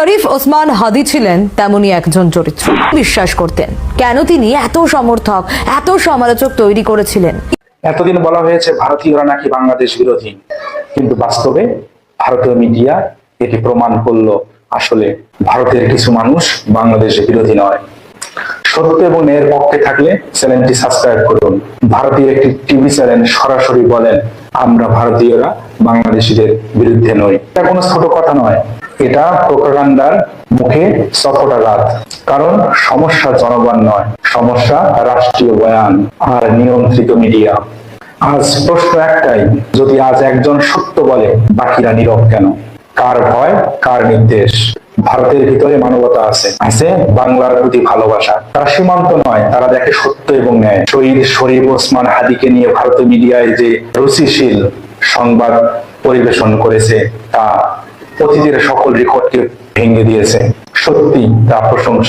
শরীফ ওসমান হাদি ছিলেন তেমনই একজন চরিত্র। বিশ্বাস করতেন কেন তিনি এত সমর্থক, এত সমালোচক তৈরি করেছিলেন? এতদিন বলা হয়েছে ভারতীয়রা নাকি বাংলাদেশ বিরোধী, কিন্তু বাস্তবে ভারতীয় মিডিয়া এটি প্রমাণ করলো আসলে ভারতের কিছু মানুষ বাংলাদেশ বিরোধী নয়। সত্য এবং ন্যায়ের পক্ষে থাকলে চ্যানেলটি সাবস্ক্রাইব করুন। ভারতীয় একটি টিভি চ্যানেল সরাসরি বলেন, আমরা ভারতীয়রা বাংলাদেশিদের বিরুদ্ধে নই। এটা কোনো ছোট কথা নয়, এটা প্রোপাগান্ডার মুখে চপটাঘাত। কারণ সমস্যা জনগণ নয়, সমস্যা রাষ্ট্রীয় বয়ান আর নিয়ন্ত্রিত মিডিয়া। আজ প্রশ্ন একটাই, যদি আজ একজন সত্য বলে বাকিরা নীরব কেন? কার ভয়, কার নির্দেশ? ভারতের ভিতরে মানবতা আছে, আছে বাংলার প্রতি ভালোবাসা। তারা সীমান্ত নয়, তারা দেখে সত্য এবং ন্যায়। শহীদ শরীফ ওসমান হাদিকে নিয়ে ভারতীয় মিডিয়ায় যে রুচিশীল সংবাদ পরিবেশন করেছে তা অতীতের সকল রেকর্ডকে ভেঙে দিয়েছে। সত্যি তা প্রশংসনীয়।